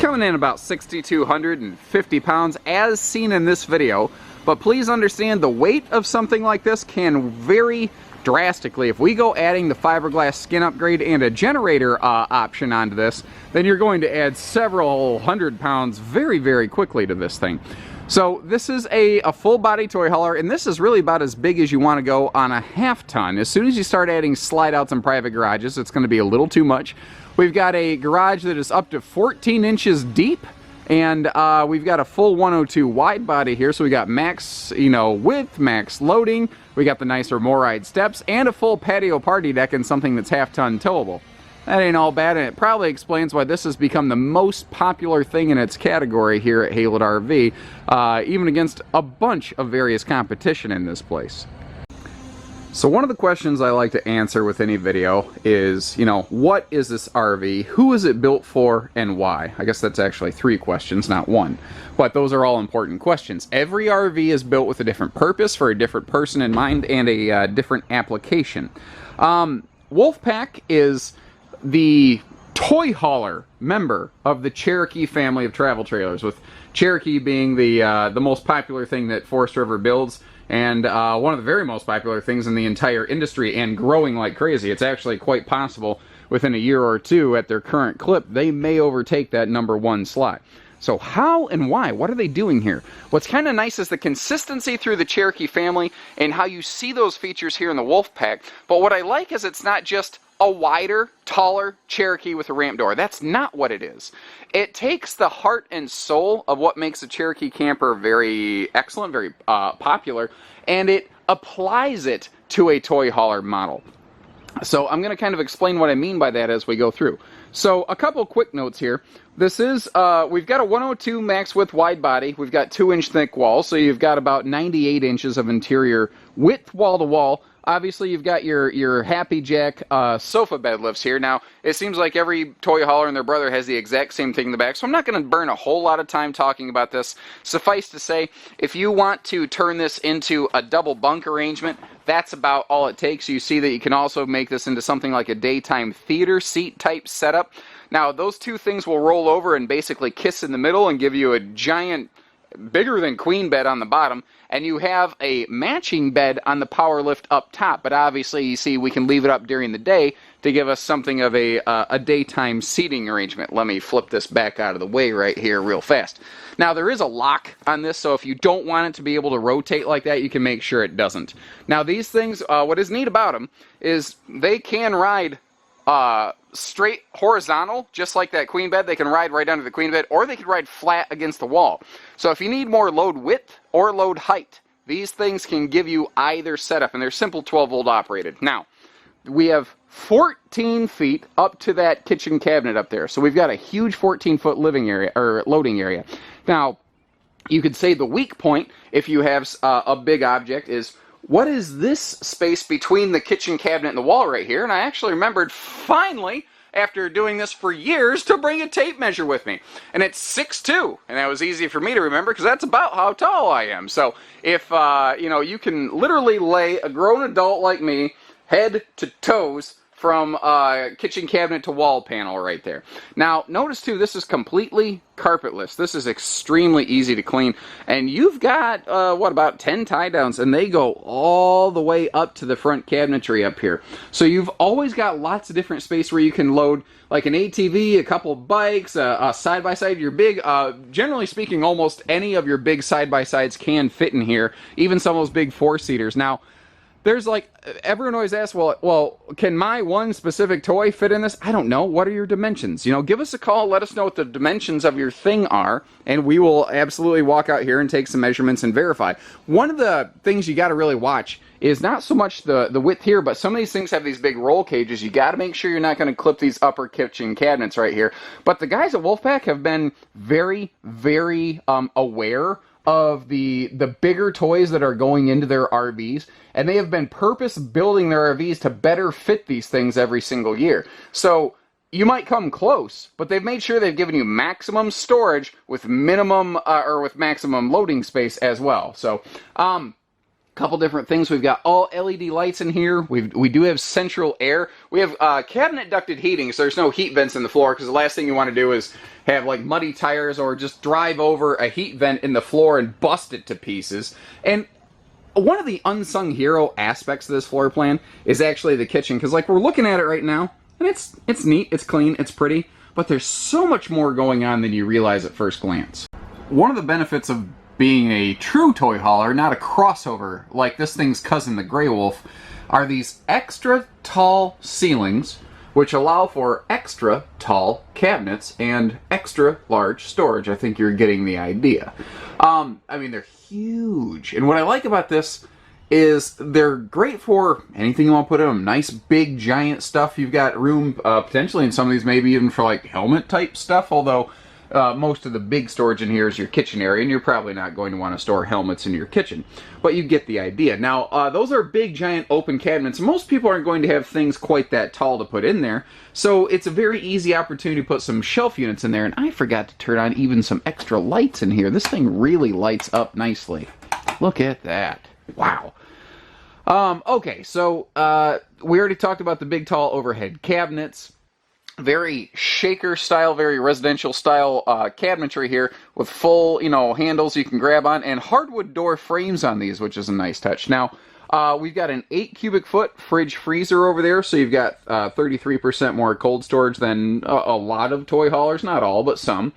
coming in about 6,250 pounds as seen in this video, but please understand the weight of something like this can vary drastically. If we go adding the fiberglass skin upgrade and a generator option onto this, then you're going to add several hundred pounds very, very quickly to this thing. So this is a full body toy hauler, and this is really about as big as you want to go on a half ton. As soon as you start adding slide outs and private garages, it's going to be a little too much. We've got a garage that is up to 14 inches deep, and we've got a full 102 wide body here, so we got max, width, max loading. We got the nicer Moride steps, and a full patio party deck and something that's half-ton towable. That ain't all bad, and it probably explains why this has become the most popular thing in its category here at Haylett RV, even against a bunch of various competition in this place. So one of the questions I like to answer with any video is, what is this RV, who is it built for, and why? I guess that's actually 3 questions, not 1. But those are all important questions. Every RV is built with a different purpose, for a different person in mind, and a different application. Wolfpack is the toy hauler member of the Cherokee family of travel trailers, with Cherokee being the most popular thing that Forest River builds, and one of the very most popular things in the entire industry, and growing like crazy. It's actually quite possible within a year or two at their current clip they may overtake that #1 slot. So how and why? What are they doing here? What's kind of nice is the consistency through the Cherokee family and how you see those features here in the Wolfpack. But what I like is it's not just a wider, taller Cherokee with a ramp door. That's not what it is. It takes the heart and soul of what makes a Cherokee camper very excellent, very popular, and it applies it to a toy hauler model. So I'm going to kind of explain what I mean by that as we go through. So a couple quick notes here. This is, we've got a 102 max width wide body. We've got 2-inch thick walls, so you've got about 98 inches of interior width wall to wall. Obviously, you've got your Happy Jack sofa bed lifts here. Now, it seems like every toy hauler and their brother has the exact same thing in the back, so I'm not going to burn a whole lot of time talking about this. Suffice to say, if you want to turn this into a double bunk arrangement, that's about all it takes. You see that you can also make this into something like a daytime theater seat type setup. Now, those two things will roll over and basically kiss in the middle and give you a giant, bigger than queen bed on the bottom, and you have a matching bed on the power lift up top. But obviously, you see, we can leave it up during the day to give us something of a daytime seating arrangement. Let me flip this back out of the way right here real fast. Now, there is a lock on this, so if you don't want it to be able to rotate like that, you can make sure it doesn't. Now, these things, what is neat about them is they can ride straight horizontal, just like that queen bed. They can ride right under the queen bed, or they can ride flat against the wall. So if you need more load width or load height, these things can give you either setup, and they're simple 12-volt operated. Now, we have 14 feet up to that kitchen cabinet up there, so we've got a huge 14-foot living area, or loading area. Now, you could say the weak point, if you have a big object, is what is this space between the kitchen cabinet and the wall right here? And I actually remembered, finally, after doing this for years, to bring a tape measure with me. And it's 6'2", and that was easy for me to remember because that's about how tall I am. So if, you can literally lay a grown adult like me, head to toes, from kitchen cabinet to wall panel right there. Now, notice too, this is completely carpetless. This is extremely easy to clean. And you've got, about 10 tie downs, and they go all the way up to the front cabinetry up here. So you've always got lots of different space where you can load like an ATV, a couple bikes, a side-by-side. Your big, generally speaking, almost any of your big side-by-sides can fit in here, even some of those big 4-seaters. Now, there's like, everyone always asks, well, can my one specific toy fit in this? I don't know. What are your dimensions? Give us a call. Let us know what the dimensions of your thing are, and we will absolutely walk out here and take some measurements and verify. One of the things you got to really watch is not so much the width here, but some of these things have these big roll cages. You got to make sure you're not going to clip these upper kitchen cabinets right here. But the guys at Wolfpack have been very, very aware of the bigger toys that are going into their RVs, and they have been purpose building their RVs to better fit these things every single year. So you might come close, but they've made sure they've given you maximum storage with minimum or with maximum loading space as well. So Couple different things. We've got all LED lights in here. We do have central air. We have cabinet ducted heating, so there's no heat vents in the floor, because the last thing you want to do is have like muddy tires or just drive over a heat vent in the floor and bust it to pieces. And one of the unsung hero aspects of this floor plan is actually the kitchen, because like we're looking at it right now, and it's neat, it's clean, it's pretty, but there's so much more going on than you realize at first glance. One of the benefits of being a true toy hauler, not a crossover like this thing's cousin, the Grey Wolf, are these extra tall ceilings, which allow for extra tall cabinets and extra large storage. I think you're getting the idea. I mean, they're huge. And what I like about this is they're great for anything you want to put in them. Nice, big, giant stuff. You've got room, potentially in some of these, maybe even for like helmet type stuff, although most of the big storage in here is your kitchen area, and you're probably not going to want to store helmets in your kitchen. But you get the idea. Now, those are big, giant, open cabinets. Most people aren't going to have things quite that tall to put in there, so it's a very easy opportunity to put some shelf units in there. And I forgot to turn on even some extra lights in here. This thing really lights up nicely. Look at that. Wow. Okay, so we already talked about the big, tall overhead cabinets. Very shaker style, very residential style cabinetry here with full, handles you can grab on, and hardwood door frames on these, which is a nice touch. Now, we've got an 8 cubic foot fridge freezer over there, so you've got 33% more cold storage than a lot of toy haulers, not all, but some.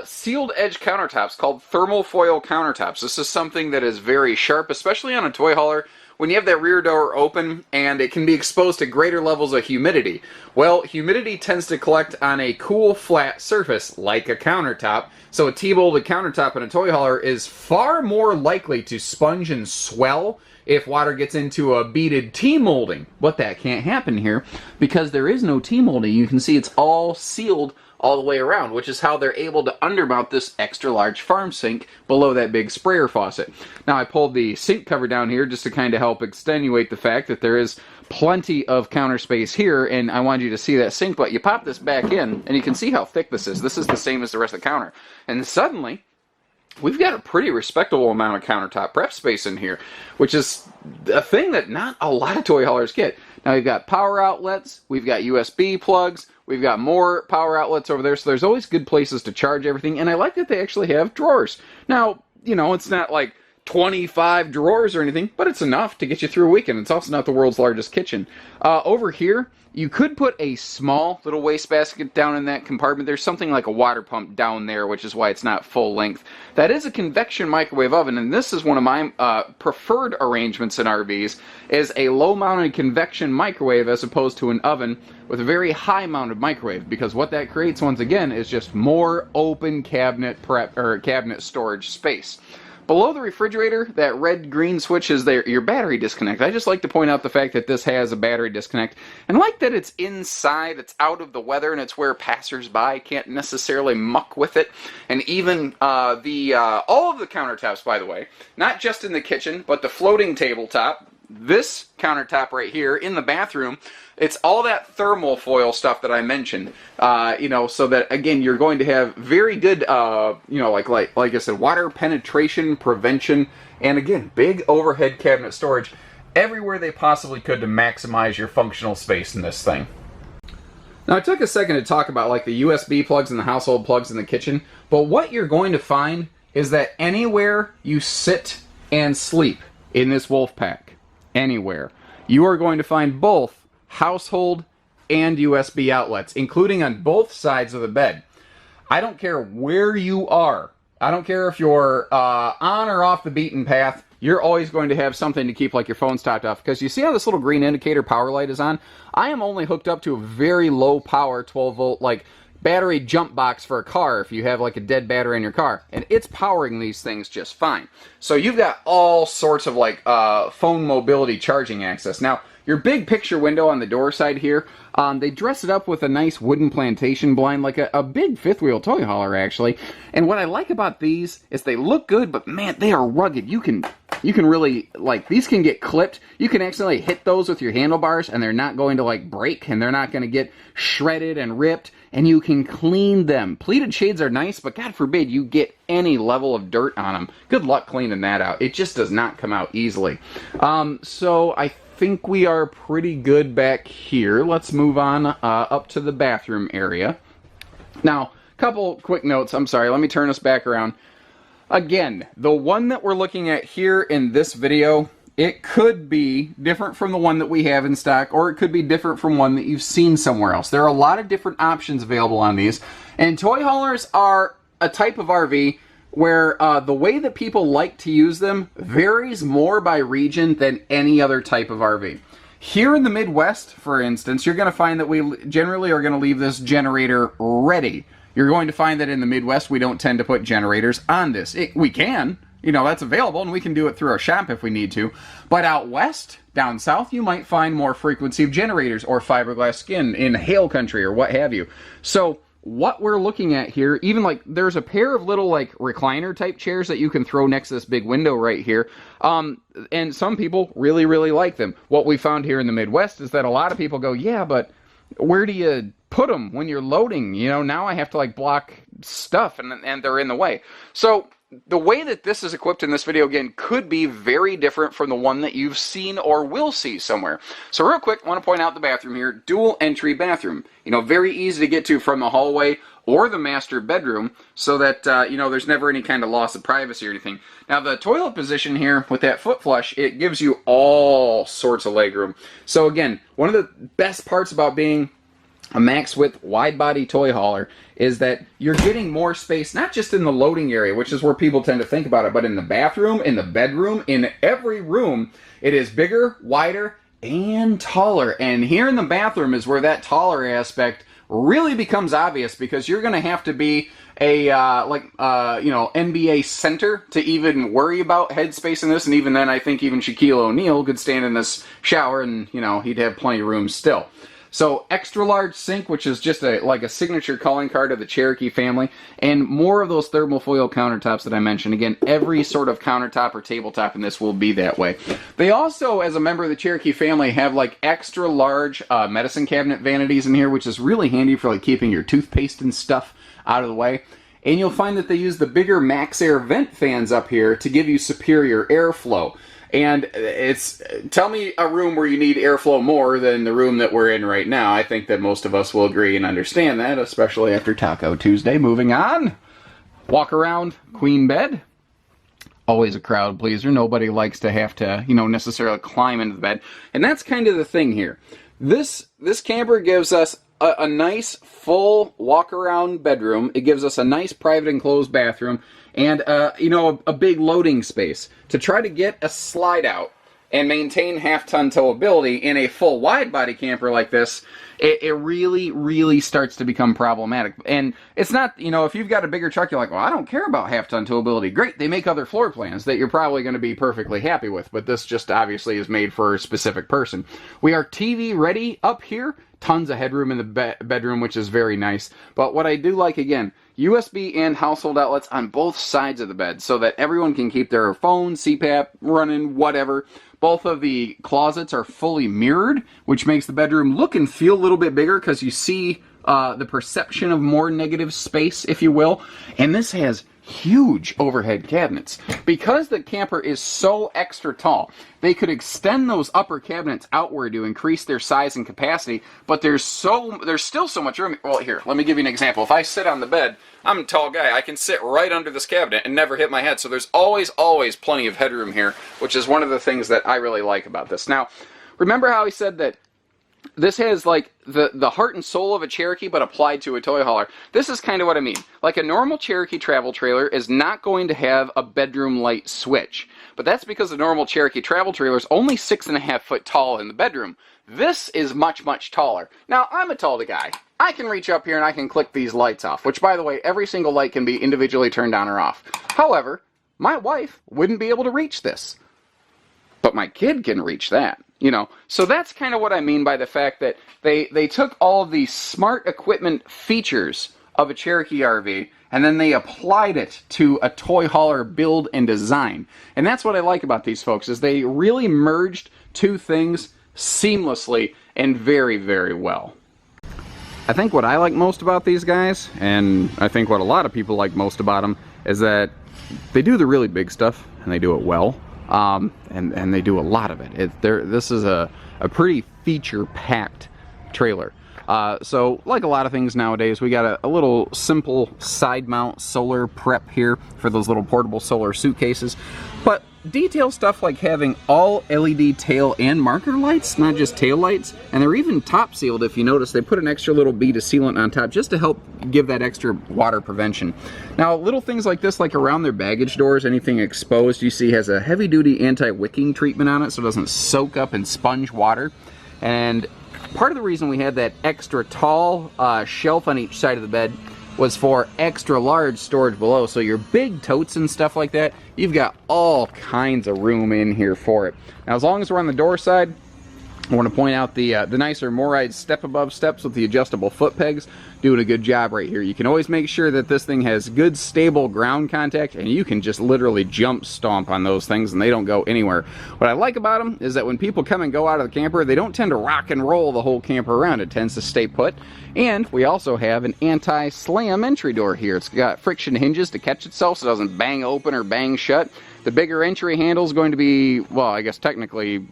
Sealed edge countertops called thermal foil countertops. This is something that is very sharp, especially on a toy hauler, when you have that rear door open and it can be exposed to greater levels of humidity. Well, humidity tends to collect on a cool, flat surface, like a countertop, so a T-molded countertop in a toy hauler is far more likely to sponge and swell if water gets into a beaded T-molding. But that can't happen here because there is no T-molding. You can see it's all sealed all the way around, which is how they're able to undermount this extra large farm sink below that big sprayer faucet. Now, I pulled the sink cover down here just to kind of help extenuate the fact that there is plenty of counter space here, and I wanted you to see that sink, but you pop this back in, and you can see how thick this is. This is the same as the rest of the counter. And suddenly, we've got a pretty respectable amount of countertop prep space in here, which is a thing that not a lot of toy haulers get. Now, we've got power outlets, we've got USB plugs, we've got more power outlets over there, so there's always good places to charge everything, and I like that they actually have drawers. Now, it's not like 25 drawers or anything, but it's enough to get you through a weekend. It's also not the world's largest kitchen. Over here, you could put a small little wastebasket down in that compartment. There's something like a water pump down there, which is why it's not full length. That is a convection microwave oven, and this is one of my preferred arrangements in RVs, is a low-mounted convection microwave as opposed to an oven with a very high-mounted microwave, because what that creates, once again, is just more open cabinet prep or cabinet storage space. Below the refrigerator, that red-green switch is your battery disconnect. I just like to point out the fact that this has a battery disconnect, and I like that it's inside, it's out of the weather, and it's where passers-by can't necessarily muck with it. And even all of the countertops, by the way, not just in the kitchen, but the floating tabletop, this countertop right here in the bathroom, it's all that thermal foil stuff that I mentioned, so that, again, you're going to have very good, like I said, water penetration, prevention, and again, big overhead cabinet storage everywhere they possibly could to maximize your functional space in this thing. Now, I took a second to talk about like the USB plugs and the household plugs in the kitchen, but what you're going to find is that anywhere you sit and sleep in this wolf pack, anywhere, you are going to find both household and USB outlets, including on both sides of the bed. I don't care where you are. I don't care if you're on or off the beaten path. You're always going to have something to keep like your phone's topped off, because you see how this little green indicator power light is on? I am only hooked up to a very low power 12 volt like battery jump box for a car if you have like a dead battery in your car, and it's powering these things just fine. So you've got all sorts of like phone mobility charging access. Now, your big picture window on the door side here, they dress it up with a nice wooden plantation blind, like a big fifth wheel toy hauler actually. And what I like about these is they look good, but man, they are rugged. You can really, like, these can get clipped. You can accidentally hit those with your handlebars and they're not going to like break, and they're not going to get shredded and ripped. and you can clean them. Pleated shades are nice, but God forbid you get any level of dirt on them. Good luck cleaning that out. It just does not come out easily. So I think we are pretty good back here. Let's move on up to the bathroom area. Now, a couple quick notes. I'm sorry, let me turn us back around. Again, the one that we're looking at here in this video, it could be different from the one that we have in stock, or it could be different from one that you've seen somewhere else. There are a lot of different options available on these, and toy haulers are a type of RV where the way that people like to use them varies more by region than any other type of RV. Here in the Midwest, for instance, you're going to find that we generally are going to leave this generator ready. You're going to find that in the Midwest, we don't tend to put generators on this. We can, you know, that's available, and we can do it through our shop if we need to. But out west, down south, you might find more frequency of generators or fiberglass skin in hail country or what have you. So what we're looking at here, even like there's a pair of little like recliner type chairs that you can throw next to this big window right here. And some people really, really like them. What we found here in the Midwest is that a lot of people go, yeah, but where do you put them when you're loading? You know, now I have to like block stuff and they're in the way. So the way that this is equipped in this video, again, could be very different from the one that you've seen or will see somewhere. So real quick, I want to point out the bathroom here. Dual entry bathroom. You know, very easy to get to from the hallway or the master bedroom, so that, you know, there's never any kind of loss of privacy or anything. Now, the toilet position here with that foot flush, it gives you all sorts of legroom. So again, one of the best parts about being a max width wide body toy hauler is that you're getting more space, not just in the loading area, which is where people tend to think about it, but in the bathroom, in the bedroom, in every room, it is bigger, wider, and taller. And here in the bathroom is where that taller aspect really becomes obvious, because you're going to have to be a you know, NBA center to even worry about headspace in this. And even then, I think even Shaquille O'Neal could stand in this shower and, you know, he'd have plenty of room still. So extra large sink, which is just like a signature calling card of the Cherokee family, and more of those thermal foil countertops that I mentioned. Again, every sort of countertop or tabletop in this will be that way. They also, as a member of the Cherokee family, have like extra large medicine cabinet vanities in here, which is really handy for like keeping your toothpaste and stuff out of the way. And you'll find that they use the bigger Max Air vent fans up here to give you superior airflow. And it's, tell me a room where you need airflow more than the room that we're in right now. I think that most of us will agree and understand that, especially after Taco Tuesday. Moving on. Walk around, queen bed. Always a crowd pleaser. Nobody likes to have to, you know, necessarily climb into the bed. And that's kind of the thing here. This camper gives us a nice full walk around bedroom. It gives us a nice private enclosed bathroom, and you know, a big loading space. To try to get a slide out and maintain half-ton towability in a full wide-body camper like this, it really, really starts to become problematic. And it's not, you know, if you've got a bigger truck, you're like, well, I don't care about half-ton towability. Great, they make other floor plans that you're probably going to be perfectly happy with, but this just obviously is made for a specific person. We are TV ready up here. Tons of headroom in the bedroom, which is very nice. But what I do like, again, USB and household outlets on both sides of the bed so that everyone can keep their phone, CPAP running, whatever. Both of the closets are fully mirrored, which makes the bedroom look and feel a little bit bigger because you see the perception of more negative space, if you will. And this has huge overhead cabinets. Because the camper is so extra tall, they could extend those upper cabinets outward to increase their size and capacity, but there's still so much room. Well, here, let me give you an example. If I sit on the bed, I'm a tall guy, I can sit right under this cabinet and never hit my head, so there's always plenty of headroom here, which is one of the things that I really like about this. Now, remember how I said that this has like the heart and soul of a Cherokee, but applied to a toy hauler. This is kind of what I mean. Like a normal Cherokee travel trailer is not going to have a bedroom light switch, but that's because the normal Cherokee travel trailer is only 6.5 foot tall in the bedroom. This is much, much taller. Now, I'm a tall guy. I can reach up here and I can click these lights off, which, by the way, every single light can be individually turned on or off. However, my wife wouldn't be able to reach this, but my kid can reach that. You know, so that's kind of what I mean by the fact that they took all of the smart equipment features of a Cherokee RV and then they applied it to a toy hauler build and design. And that's what I like about these folks, is they really merged two things seamlessly and very, very well. I think what I like most about these guys, and I think what a lot of people like most about them, is that they do the really big stuff, and they do it well, and they do a lot of it. This is a pretty feature-packed trailer. So, like a lot of things nowadays, we got a little simple side mount solar prep here for those little portable solar suitcases. But detail stuff like having all LED tail and marker lights, not just tail lights, and they're even top sealed. If you notice, they put an extra little bead of sealant on top just to help give that extra water prevention. Now, little things like this, like around their baggage doors, anything exposed, you see has a heavy-duty anti-wicking treatment on it so it doesn't soak up and sponge water. And part of the reason we had that extra tall shelf on each side of the bed was for extra large storage below. So your big totes and stuff like that, you've got all kinds of room in here for it. Now, as long as we're on the door side, I want to point out the nicer Moride step above steps with the adjustable foot pegs. Doing a good job right here. You can always make sure that this thing has good stable ground contact, and you can just literally jump stomp on those things and they don't go anywhere. What I like about them is that when people come and go out of the camper, they don't tend to rock and roll the whole camper around. It tends to stay put. And we also have an anti-slam entry door here. It's got friction hinges to catch itself so it doesn't bang open or bang shut. The bigger entry handle is going to be, well, I guess technically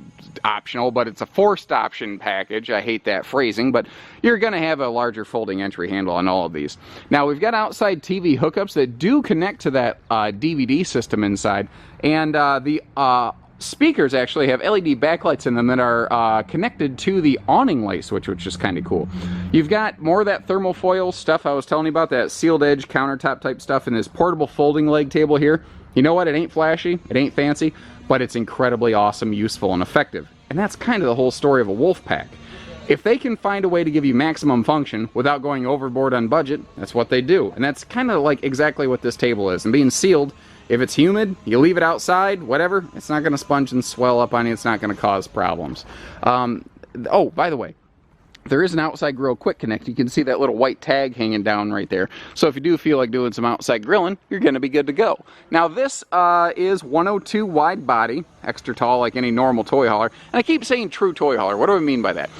optional, but it's a forced option package. I hate that phrasing, but you're going to have a larger folding entry handle on all of these. Now, we've got outside TV hookups that do connect to that DVD system inside, and the speakers actually have LED backlights in them that are connected to the awning light switch, which is kind of cool. You've got more of that thermal foil stuff I was telling you about, that sealed edge countertop type stuff in this portable folding leg table here. You know what? It ain't flashy, it ain't fancy, but it's incredibly awesome, useful, and effective. And that's kind of the whole story of a Wolfpack. If they can find a way to give you maximum function without going overboard on budget, that's what they do. And that's kind of like exactly what this table is. And being sealed, if it's humid, you leave it outside, whatever, it's not going to sponge and swell up on you. It's not going to cause problems. Oh, by the way, there is an outside grill quick connect. You can see that little white tag hanging down right there. So if you do feel like doing some outside grilling, you're going to be good to go. Now this is 102 wide body, extra tall like any normal toy hauler. And I keep saying true toy hauler. What do I mean by that?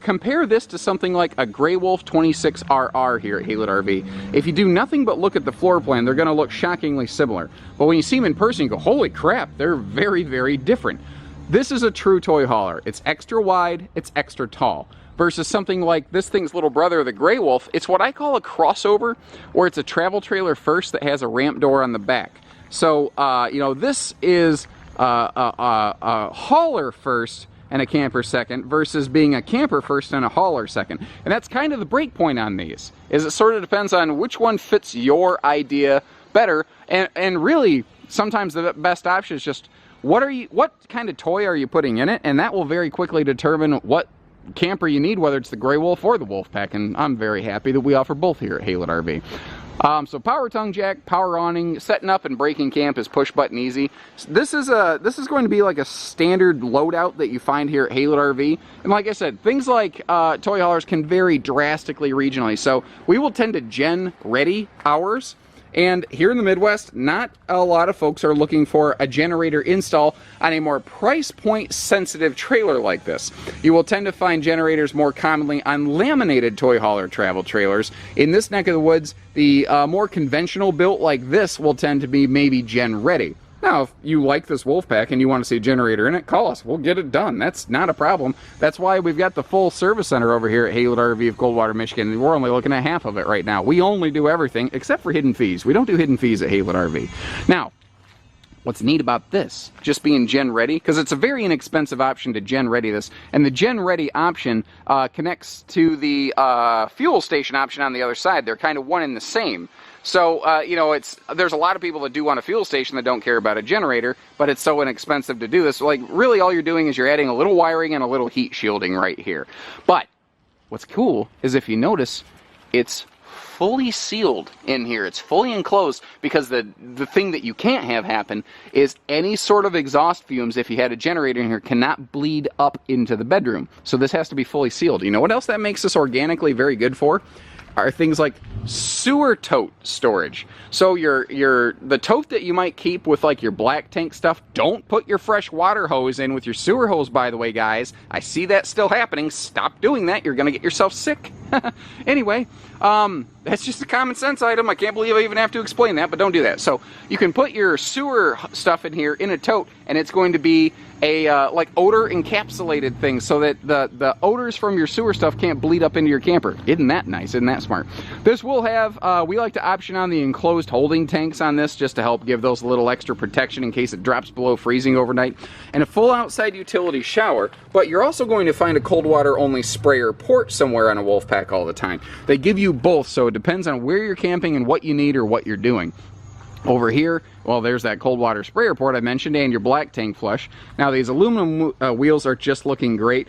Compare this to something like a Grey Wolf 26RR here at Haylett RV. If you do nothing but look at the floor plan, they're going to look shockingly similar. But when you see them in person, you go, holy crap, they're very, very different. This is a true toy hauler. It's extra wide, it's extra tall. Versus something like this thing's little brother, the Grey Wolf. It's what I call a crossover, where it's a travel trailer first that has a ramp door on the back. So, you know, this is a hauler first and a camper second versus being a camper first and a hauler second. And that's kind of the break point on these, is it sort of depends on which one fits your idea better. And really, sometimes the best option is just, what kind of toy are you putting in it? And that will very quickly determine what camper you need, whether it's the Grey Wolf or the Wolfpack, and I'm very happy that we offer both here at Haylett RV. So power tongue jack, power awning, setting up and breaking camp is push button easy. This is going to be like a standard loadout that you find here at Haylett RV. And like I said, things like toy haulers can vary drastically regionally. So we will tend to gen ready ours. And here in the Midwest, not a lot of folks are looking for a generator install on a more price point sensitive trailer like this. You will tend to find generators more commonly on laminated toy hauler travel trailers. In this neck of the woods, the more conventional built like this will tend to be maybe gen ready. Now, if you like this Wolfpack and you want to see a generator in it, call us. We'll get it done. That's not a problem. That's why we've got the full service center over here at Haylett RV of Coldwater, Michigan. We're only looking at half of it right now. We only do everything except for hidden fees. We don't do hidden fees at Haylett RV. Now, what's neat about this, just being gen ready, because it's a very inexpensive option to gen ready this, and the gen ready option connects to the fuel station option on the other side. They're kind of one and the same. So, you know, there's a lot of people that do want a fuel station that don't care about a generator, but it's so inexpensive to do this. Like, really all you're doing is you're adding a little wiring and a little heat shielding right here. But what's cool is if you notice, it's fully sealed in here. It's fully enclosed, because the thing that you can't have happen is any sort of exhaust fumes, if you had a generator in here, cannot bleed up into the bedroom. So this has to be fully sealed. You know what else that makes this organically very good for? Are things like sewer tote storage. So the tote that you might keep with like your black tank stuff, don't put your fresh water hose in with your sewer hose, by the way, guys. I see that still happening. Stop doing that. You're going to get yourself sick. Anyway, that's just a common sense item. I can't believe I even have to explain that, but don't do that. So you can put your sewer stuff in here in a tote, and it's going to be a like odor encapsulated thing, so that the odors from your sewer stuff can't bleed up into your camper. Isn't that nice? Isn't that smart? This will have, we like to option on the enclosed holding tanks on this, just to help give those a little extra protection in case it drops below freezing overnight, and a full outside utility shower. But you're also going to find a cold water only sprayer port somewhere on a Wolfpack all the time. They give you both, so it depends on where you're camping and what you need or what you're doing. Over here, well, there's that cold water sprayer port I mentioned, and your black tank flush. Now, these aluminum wheels are just looking great.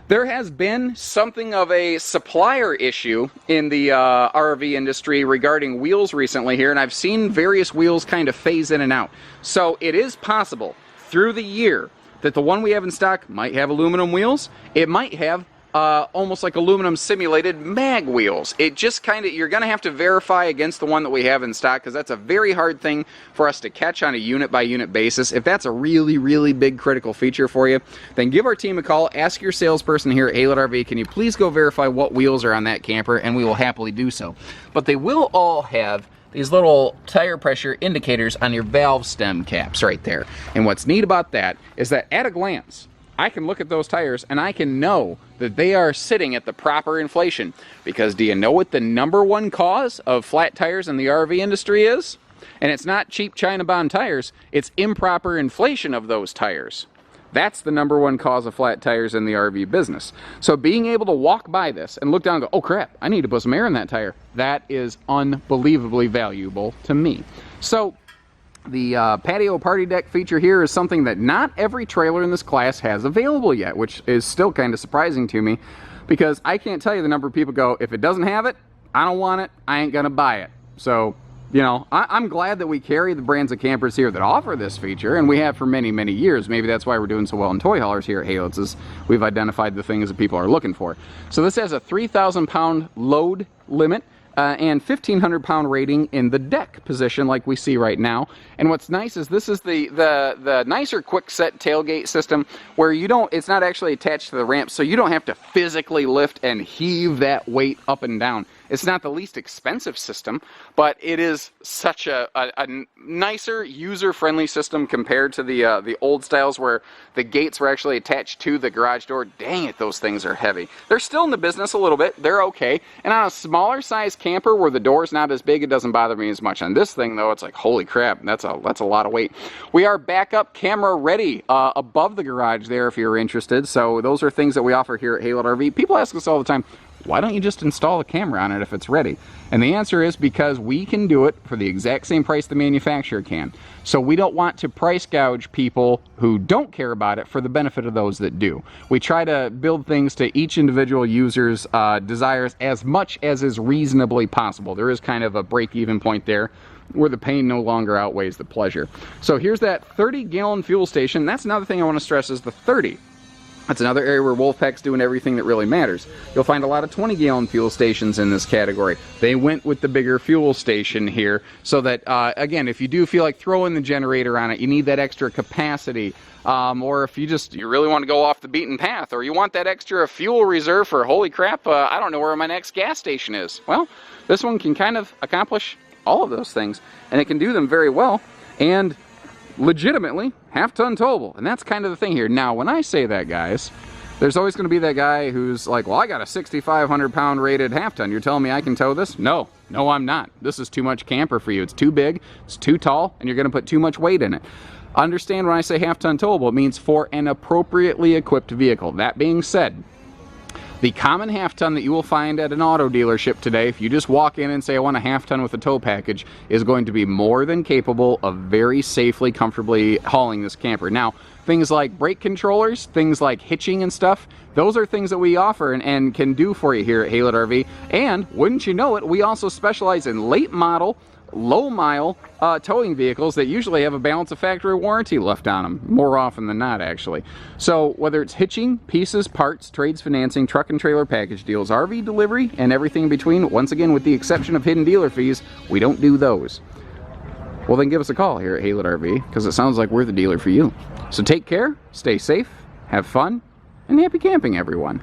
There has been something of a supplier issue in the RV industry regarding wheels recently here, and I've seen various wheels kind of phase in and out. So it is possible through the year that the one we have in stock might have aluminum wheels. It might have almost like aluminum simulated mag wheels. It just kind of, you're going to have to verify against the one that we have in stock, because that's a very hard thing for us to catch on a unit by unit basis. If that's a really, really big critical feature for you, then give our team a call. Ask your salesperson here at Haylett RV, can you please go verify what wheels are on that camper, and we will happily do so. But they will all have these little tire pressure indicators on your valve stem caps right there. And what's neat about that is that at a glance, I can look at those tires and I can know that they are sitting at the proper inflation. Because do you know what the #1 cause of flat tires in the RV industry is? And it's not cheap China bond tires, it's improper inflation of those tires. That's the #1 cause of flat tires in the RV business. So being able to walk by this and look down and go, oh crap, I need to put some air in that tire, that is unbelievably valuable to me. So the patio party deck feature here is something that not every trailer in this class has available yet, which is still kind of surprising to me, because I can't tell you the number of people go, if it doesn't have it, I don't want it, I ain't gonna buy it. So, you know, I'm glad that we carry the brands of campers here that offer this feature, and we have for many, many years. Maybe that's why we're doing so well in toy haulers here at Haylett's, is we've identified the things that people are looking for. So this has a 3,000 pound load limit, and 1,500 pound rating in the deck position like we see right now. And what's nice is this is the nicer quick set tailgate system, where you don't, it's not actually attached to the ramp, so you don't have to physically lift and heave that weight up and down. It's not the least expensive system, but it is such a nicer, user-friendly system compared to the old styles where the gates were actually attached to the garage door. Dang it, those things are heavy. They're still in the business a little bit. They're okay. And on a smaller size camper where the door's not as big, it doesn't bother me as much. On this thing, though, it's like, holy crap, that's a lot of weight. We are backup camera ready above the garage there if you're interested. So those are things that we offer here at Haylett RV. People ask us all the time, why don't you just install a camera on it if it's ready? And the answer is because we can do it for the exact same price the manufacturer can. So we don't want to price gouge people who don't care about it for the benefit of those that do. We try to build things to each individual user's desires as much as is reasonably possible. There is kind of a break-even point there where the pain no longer outweighs the pleasure. So here's that 30-gallon fuel station. That's another thing I want to stress is the 30. That's another area where Wolfpack's doing everything that really matters. You'll find a lot of 20-gallon fuel stations in this category. They went with the bigger fuel station here so that, again, if you do feel like throwing the generator on it, you need that extra capacity. Or if you really want to go off the beaten path, or you want that extra fuel reserve for, holy crap, I don't know where my next gas station is. Well, this one can kind of accomplish all of those things, and it can do them very well. And legitimately half-ton towable, and that's kind of the thing here. Now, when I say that, guys, there's always going to be that guy who's like, well, I got a 6,500 pound rated half-ton. You're telling me I can tow this? No, I'm not. This is too much camper for you. It's too big, it's too tall, and you're going to put too much weight in it. Understand, when I say half-ton towable, it means for an appropriately equipped vehicle. That being said, the common half-ton that you will find at an auto dealership today, if you just walk in and say, I want a half-ton with a tow package, is going to be more than capable of very safely, comfortably hauling this camper. Now, things like brake controllers, things like hitching and stuff, those are things that we offer and can do for you here at Haylett RV. And, wouldn't you know it, we also specialize in late model, low mile towing vehicles that usually have a balance of factory warranty left on them, more often than not, actually. So whether it's hitching, pieces, parts, trades, financing, truck and trailer package deals, RV delivery, and everything in between, once again, with the exception of hidden dealer fees, we don't do those. Well, then give us a call here at Haylett RV, because it sounds like we're the dealer for you. So take care, stay safe, have fun, and happy camping, everyone.